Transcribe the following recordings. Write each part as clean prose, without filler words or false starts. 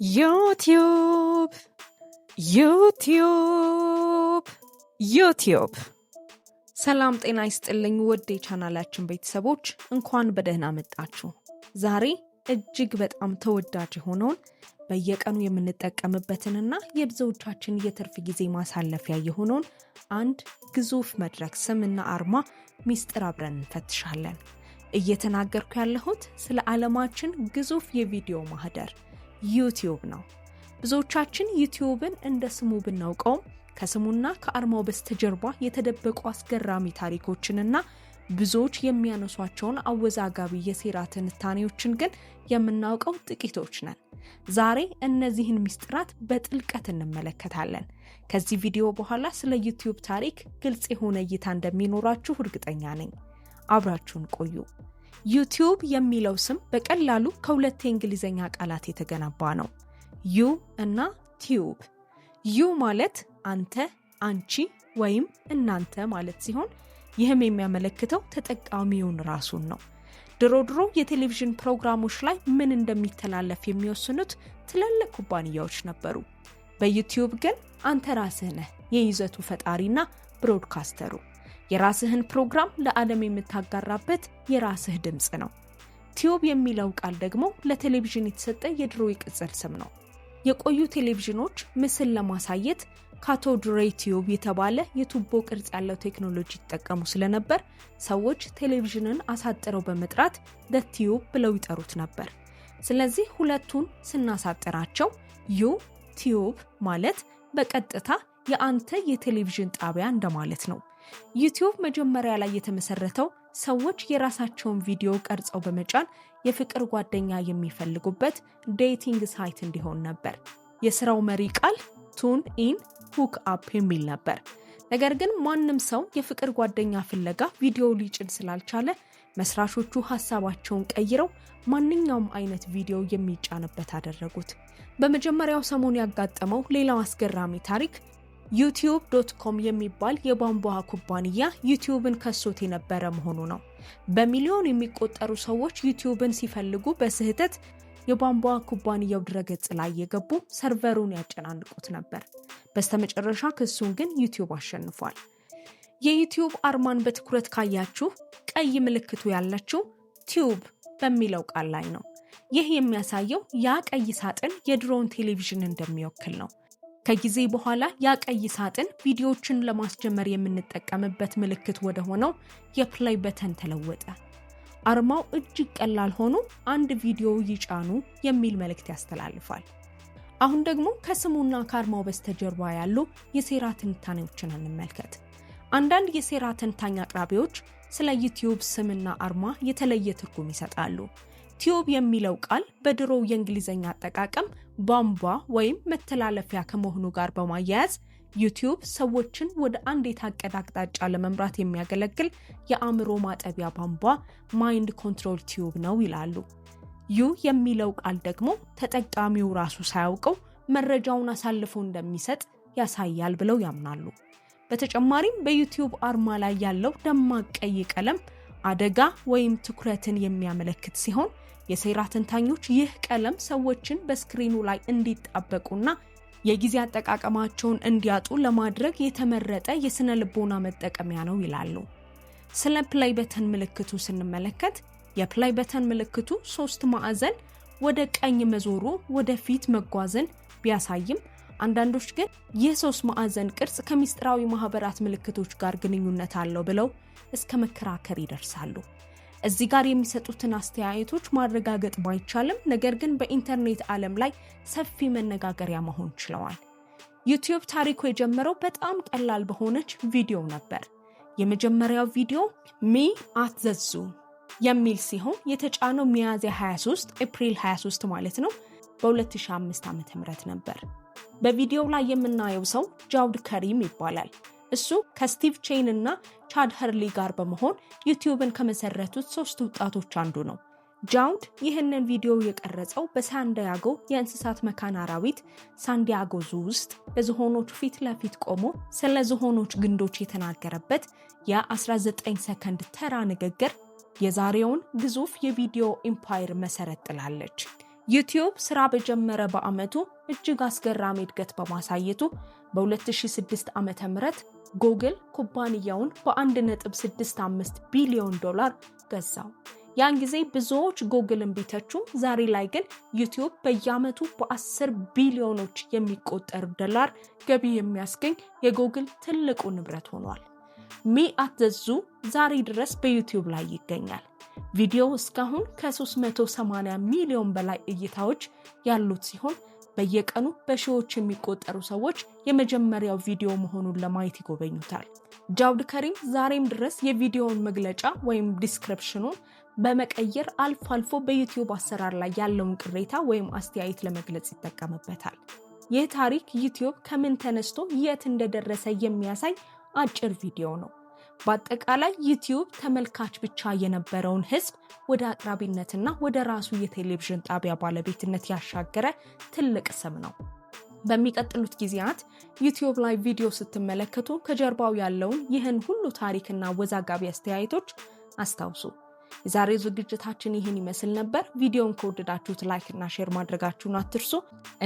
ዩቲዩብ ዩቲዩብ ዩቲዩብ ሰላም ጤና ይስጥልኝ ውድ የቻናላችን ቤተሰቦች እንኳን በደህና መጣችሁ። ዛሬ እጅግ በጣም ተወዳጅ የሆነውን በየቀኑ የምንጠቀምበትንና የብዙዎቻችን የትርፍ ጊዜ ማሳለፊያ የሆነውን አንድ ግዙፍ መድረክ ስምና አርማ ሚስጥር አብረን እንፈትሻለን። እየተናገርኩ ያለሁት ስለ ዓለማችን ግዙፍ የቪዲዮ ማህደር ዩቲዩብ ነው። ብዙዎቻችን ዩቲዩብን እንደ ስሙ ብናውቀውም ከስሙና ከአርማው በስተጀርባ የተደበቁ አስገራሚ ታሪኮችንና ብዙዎች የሚያነሷቸውን አወዛጋቢ የሴራ ትንታኔዎችን ግን የምናውቀው ጥቂቶች ነን። ዛሬ እነዚህን ሚስጥራት በጥልቀት እንመለከታለን። ከዚህ ቪዲዮ በኋላ ስለ ዩቲዩብ ታሪክ ግልጽ የሆነ እይታ እንደሚኖራችሁ እርግጠኛ ነኝ። አብራችሁን ቆዩ። ዩቲዩብ የሚለው ስም በቀላሉ ከሁለት የእንግሊዘኛ ቃላት የተገነባ ነው። ዩ እና ቲዩብ። ዩ ማለት አንተ፣ አንቺ ወይም እናንተ ማለት ሲሆን ይህም የሚያመለክተው ተጠቃሚውን ራሱን ነው። ድሮ የቴሌቪዥን ፕሮግራሞች ላይ ምን እንደሚተላለፍ የሚወስኑት ትልልቅ ኩባንያዎች ነበሩ። በዩቲዩብ ግን አንተ ራስህ ነህ የይዘቱ ፈጣሪና ብሮድካስተሩ። የራስህን ፕሮግራም ለዓለም የምታጋራበት የራስህ ድምጽ ነው። ቲዩብ የሚለው ቃል ደግሞ ለቴሌቪዥን የተሰጠ የድሮ የቅጽል ስም ነው። የቆዩ ቴሌቪዥኖች ምስል ለማሳየት ካቶድ ሬይ ቲዩብ የተባለ የቱቦ ቅርጽ ያለው ቴክኖሎጂ ይጠቀሙ ስለነበር ሰዎች ቴሌቪዥንን አሳጥረው በመጥራት ቲዩብ ብለው ይጠሩት ነበር። ስለዚህ ሁለቱን ስናሳጥራቸው ዩ ቲዩብ ማለት በቀጥታ የአንተ የቴሌቪዥን ጣቢያ እንደማለት ነው። ዩቲዩብ መጀመሪያ ላይ የተመሰረተው ሰዎች የራሳቸውን ቪዲዮ ቀርጸው በመጫን የፍቅር ጓደኛ የሚፈልጉበት ዴቲንግ ሳይት እንዲሆን ነበር። የስራው መሪ ቃል ቱን ኢን ሁክ አፕ የሚል ነበር። ነገር ግን ማንም ሰው የፍቅር ጓደኛ ፍለጋ ቪዲዮ ሊጭን ስላልቻለ መስራቾቹ ሐሳባቸውን ቀይረው ማንኛውም አይነት ቪዲዮ የሚጫንበት አደረጉት። በመጀመሪያው ሰሞን ያጋጠመው ሌላው አስገራሚ ታሪክ youtube.com የሚባል የቧንቧ ኩባንያ ዩቲዩብን ከሶት የነበረ መሆኑ ነው። በሚሊዮን የሚቆጠሩ ሰዎች ዩቲዩብን ሲፈልጉ በስህተት የቧንቧ ኩባንያው ድረገጽ ላይ የገቡ ሰርቨሩን ያጨናንቁት ነበር። በስተመጨረሻ ክሱን ግን ዩቲዩብ አሸንፏል። የዩቲዩብ አርማን በትኩረት ካያችሁ ቀይ ምልክቱ ያለችው ቲዩብ በሚለው ቃል ላይ ነው። ይህ የሚያሳየው ያ ቀይ ሳጥን የድሮውን ቴሌቪዥን እንደሚወክል ነው። ከጊዜ በኋላ ያ ቀይ ሳጥን ቪዲዮዎችን ለማስጀመር የምንጠቀምበት ምልክት ወደ ሆነው የፕሌይ በተን ተለወጠ። አርማው እጅግ ቀላል ሆኖ አንድ ቪዲዮ ይጫኑ የሚል መልእክት ያስተላልፋል። አሁን ደግሞ ከስሙና ከአርማው በስተጀርባ ያሉ የሴራ ትንታኔዎችን እንመልከት። አንዳንድ የሴራ ትንታኔ አቅራቢዎች ስለ ዩቲዩብ ስምና አርማ የተለየ ትርጉም ይሰጣሉ። ቲዩብ የሚለው ቃል በድሮው የእንግሊዘኛ አጠቃቀም ቧንቧ ወይም መተላለፊያ ከመሆኑ ጋር በማያያዝ ዩቲዩብ ሰዎችን ወደ አንድ የታቀደ አቅጣጫ ለመምራት የሚያገለግል የአእምሮ ማጠቢያ ቧንቧ ማይንድ ኮንትሮል ቲዩብ ነው ይላሉ። ዩ የሚለው ቃል ደግሞ ተጠቃሚው ራሱ ሳያውቀው መረጃውን አሳልፎ እንደሚሰጥ ያሳያል ብለው ያምናሉ። በተጨማሪም በዩቲዩብ አርማ ላይ ያለው ደማቅ ቀይ ቀለም አደጋ ወይም ትኩረትን የሚያመለክት ሲሆን የሴራ ተንታኞች ይህ ቀለም ሰዎችን በስክሪኑ ላይ እንዲጣበቁና የጊዜ አጠቃቀማቸውን እንዲያጡ ለማድረግ የተመረጠ የስነ ልቦና መጠቀሚያ ነው ይላሉ። ስለ ፕሌይ በተን ምልክቱ ስንመለከት የፕሌይ በተን ምልክቱ 3 ማዕዘን ወደ ቀኝ መዞሩ ወደፊት መጓዝን ቢያሳይም አንዳንዶች ግን ይህ 3 ማዕዘን ቅርጽ ከሚስጥራዊ ማህበራት ምልክቶች ጋር ግንኙነት አለው ብለው እስከ መከራከር ይደርሳሉ። እዚህ ጋር የሚሰጡትን አስተያየቶች ማረጋገጥ ባይቻልም ነገር ግን በኢንተርኔት ዓለም ላይ ሰፊ መነጋገሪያ መሆን ችለዋል። ዩቲዩብ ታሪኩ የጀመረው በጣም ቀላል በሆነች ቪዲዮ ነበር። የመጀመሪያው ቪዲዮ ሚ አት ዘ ዙ የሚል ሲሆን የተጫነው ሚያዝያ 23 ኤፕሪል 23 ማለት ነው በ2005 ዓ.ም ነበር። በቪዲዮው ላይ የምናየው ሰው ጃውድ ከሪም ይባላል። እሱ ከስቲቭ ቼን እና ቻድ ኸርሊ ጋር በመሆን ዩቲዩብን ከመሰረቱት 3 ወጣቶች አንዱ ነው። ጃውድ ይህንን ቪዲዮ የቀረጸው በሳንዲያጎ የእንስሳት መካነ አራዊት ሳንዲያጎ ዙ ውስጥ በዝሆኖች ፊት ለፊት ቆሞ ስለ ዝሆኖች ግንዶች የተናገረበት የ19 ሰከንድ ተራ ንግግር የዛሬውን ግዙፍ የቪዲዮ ኢምፓየር መሰረት ጥላለች። ዩቲዩብ ስራ በጀመረ በአመቱ እጅግ አስገራሚ እድገት በማሳየቱ በ2006 ዓመተ ምህረት ጉግል ኩባንያውን በ1.65 ቢሊዮን ዶላር ገዛው። ያን ጊዜ ብዙዎች ጉግልን ቢተቹም ዛሬ ላይ ግን ዩቲዩብ በየአመቱ በ10 ቢሊዮኖች የሚቆጠር ዶላር ገቢ የሚያስገኝ የጉግል ትልቁ ንብረት ሆኗል። ሚ አት ዘ ዙ ዛሬ ድረስ በዩቲዩብ ላይ ይገኛል። ቪዲዮ እስካሁን ከ380 ሚሊዮን በላይ እይታዎች ያሉት ሲሆን በየቀኑ በሺዎች የሚቆጠሩ ሰዎች የመጀመሪያው ቪዲዮ መሆኑን ለማየት ይጎበኙታል። ጃውድ ከሪም ዛሬም ድረስ የቪዲዮውን መግለጫ ወይም ዲስክሪፕሽኑን በመቀየር አልፎ አልፎ በዩቲዩብ አሰራር ላይ ያለውን ቅሬታ ወይም አስተያየት ለመግለጽ ይጠቀምበታል። ይህ ታሪክ ዩቲዩብ ከምን ተነስቶ የት እንደደረሰ የሚያሳይ አጭር ቪዲዮ ነው። በአጠቃላይ ዩቲዩብ ተመልካች ብቻ የነበረውን ህዝብ ወደ አቅራቢነትና ወደ ራሱ የቴሌቪዥን ጣቢያ ባለቤትነት ያሻገረ ትልቅ ስም ነው። በሚቀጥሉት ጊዜያት ዩቲዩብ ላይ ቪዲዮ ስትመለከቱ ከጀርባው ያለውን ይህን ሁሉ ታሪክና ወዛጋቢ አስተያየቶች አስታውሱ። የዛሬው ዝግጅታችን ይህን ይመስል ነበር። ቪዲዮውን ከወደዳችሁት ላይክ እና ሼር ማድረጋችሁን አትርሱ።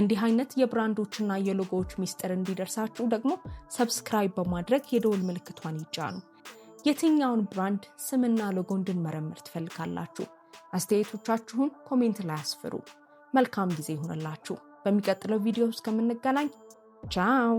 እንዲህ አይነት የብራንዶችና የሎጎዎች ሚስጥር እንዲደርሳችሁ ደግሞ ሰብስክራይብ በማድረግ የደወል ምልክቷን ይጫኑ። የትኛውን ብራንድ ስምና ሎጎ እንድንመረምር ትፈልጋላችሁ? አስተያየቶቻችሁን ኮሜንት ላይ አስፍሩ። መልካም ጊዜ ይሁንላችሁ። በሚቀጥለው ቪዲዮ እስከምንገናኝ ቻው።